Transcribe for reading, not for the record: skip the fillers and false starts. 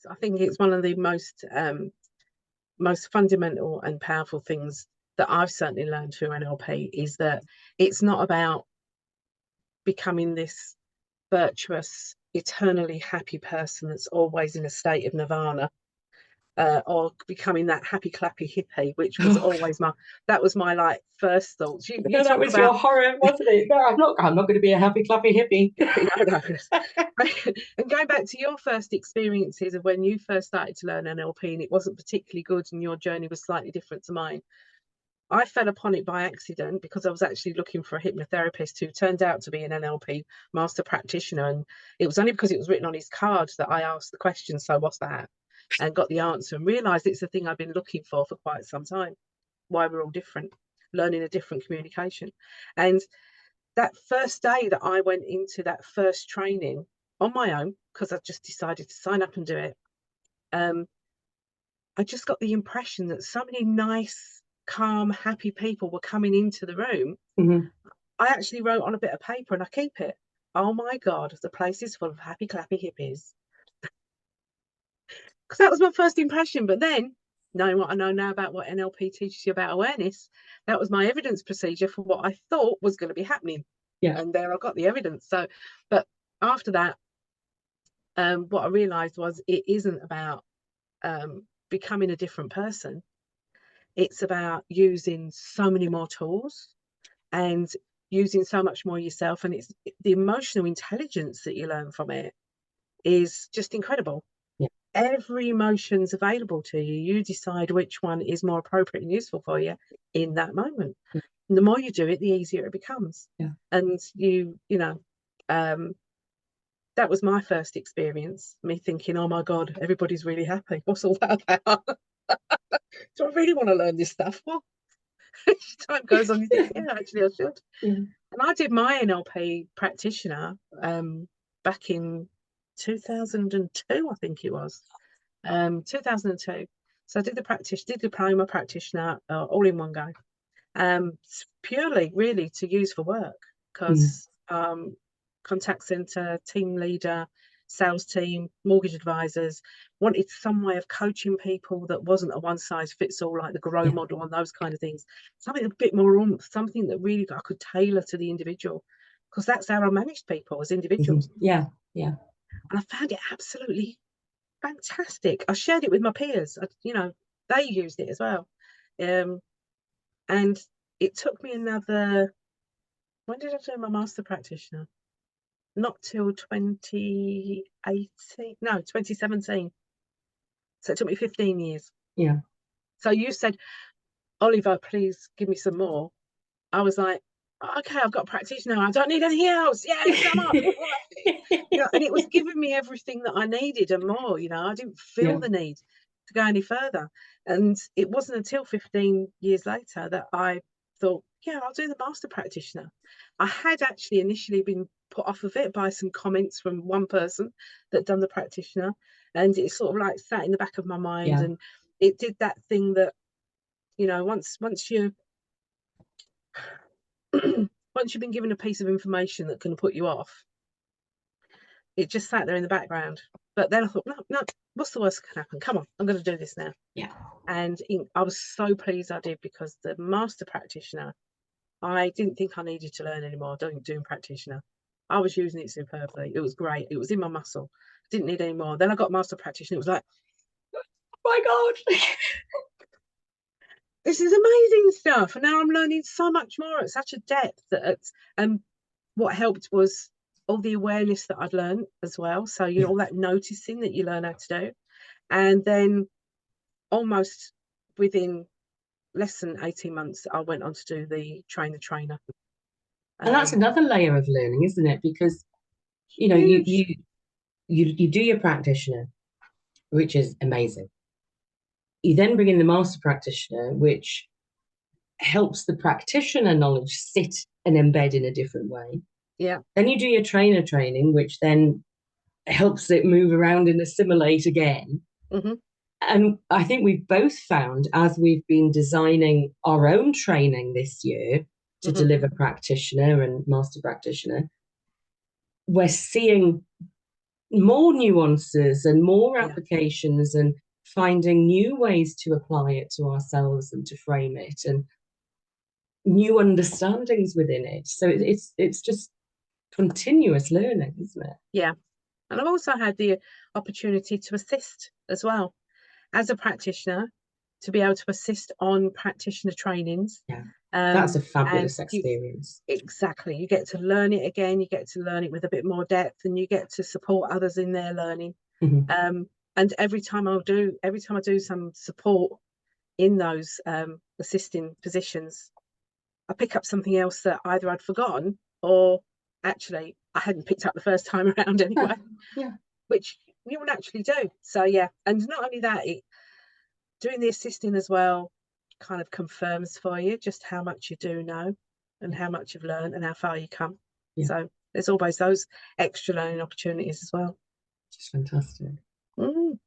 I think it's one of the most fundamental and powerful things that I've certainly learned through NLP is that it's not about becoming this virtuous, eternally happy person that's always in a state of nirvana, or becoming that happy clappy hippie, which was always that was my like first thoughts. You No, that was about your horror, wasn't it? No, I'm not going to be a happy clappy hippie. no. And going back to your first experiences of when you first started to learn NLP and it wasn't particularly good and your journey was slightly different to mine, I fell upon it by accident because I was actually looking for a hypnotherapist who turned out to be an NLP master practitioner. And it was only because it was written on his card that I asked the question, so what's that? And got the answer and realised it's the thing I've been looking for quite some time. Why we're all different, learning a different communication. And that first day that I went into that first training on my own, because I just decided to sign up and do it, I just got the impression that so many nice, calm, happy people were coming into the room. Mm-hmm. I actually wrote on a bit of paper and I keep it. Oh my God, the place is full of happy, clappy hippies. Because that was my first impression. But then, knowing what I know now about what NLP teaches you about awareness, that was my evidence procedure for what I thought was going to be happening. Yeah. And there I got the evidence. So, but after that, what I realized was it isn't about becoming a different person. It's about using so many more tools and using so much more yourself. And it's the emotional intelligence that you learn from it is just incredible. Yeah. Every emotion's available to you. You decide which one is more appropriate and useful for you in that moment. Yeah. And the more you do it, the easier it becomes. Yeah. And you know, that was my first experience, me thinking, oh my God, everybody's really happy. What's all that about? Do I really want to learn this stuff? Well, each time goes on, you think, yeah, actually I should. Yeah. And I did my NLP practitioner back in 2002, I think it was. 2002. So I did the diploma practitioner all in one go. Purely really to use for work because contact center, team leader, sales team, mortgage advisors wanted some way of coaching people that wasn't a one size fits all like the Grow model and those kind of things. Something a bit more oomph, something that really I could tailor to the individual because that's how I managed people as individuals. Yeah, yeah. And I found it absolutely fantastic. I shared it with my peers. They used it as well. And it took me another, when did I do my master practitioner? Not till 2018, no, 2017. So it took me 15 years. Yeah. So you said, Oliver, please give me some more. I was like, okay, I've got a practitioner. I don't need anything else. Yes, I'm up. And it was giving me everything that I needed and more. I didn't feel the need to go any further. And it wasn't until 15 years later that I thought, yeah, I'll do the master practitioner. I had actually initially been put off of it by some comments from one person that done the practitioner, and it sort of like sat in the back of my mind, and it did that thing that once you once you've been given a piece of information that can put you off, it just sat there in the background. But then I thought, no, what's the worst that can happen? Come on, I'm going to do this now. Yeah. And I was so pleased I did, because the master practitioner, I didn't think I needed to learn anymore doing practitioner. I was using it superbly. It was great. It was in my muscle. Didn't need any more. Then I got master practitioner. It was like, oh my God. This is amazing stuff. And now I'm learning so much more at such a depth and what helped was all the awareness that I'd learned as well. So, all that noticing that you learn how to do. And then almost within less than 18 months, I went on to do the trainer. And that's another layer of learning, isn't it? Because, you do your practitioner, which is amazing. You then bring in the master practitioner, which helps the practitioner knowledge sit and embed in a different way. Yeah. Then you do your trainer training, which then helps it move around and assimilate again. Mm-hmm. And I think we've both found, as we've been designing our own training this year to deliver practitioner and master practitioner, we're seeing more nuances and more Yeah, applications and finding new ways to apply it to ourselves and to frame it and new understandings within it. So it's just continuous learning, isn't it? yeah. And I've also had the opportunity to assist as well as a practitioner, to be able to assist on practitioner trainings. Yeah, that's Um, a and fabulous you experience. exactly, you get to learn it again, you get to learn it with a bit more depth, and you get to support others in their learning. Mhm. And every time I do some support in those assisting positions, I pick up something else that either I'd forgotten or actually I hadn't picked up the first time around Yeah, anyway, yeah, which you would naturally do. So yeah, and not only that, doing the assisting as well kind of confirms for you just how much you do know and yeah, how much you've learned and how far you come. yeah. So there's always those extra learning opportunities as well. Just fantastic. Mm.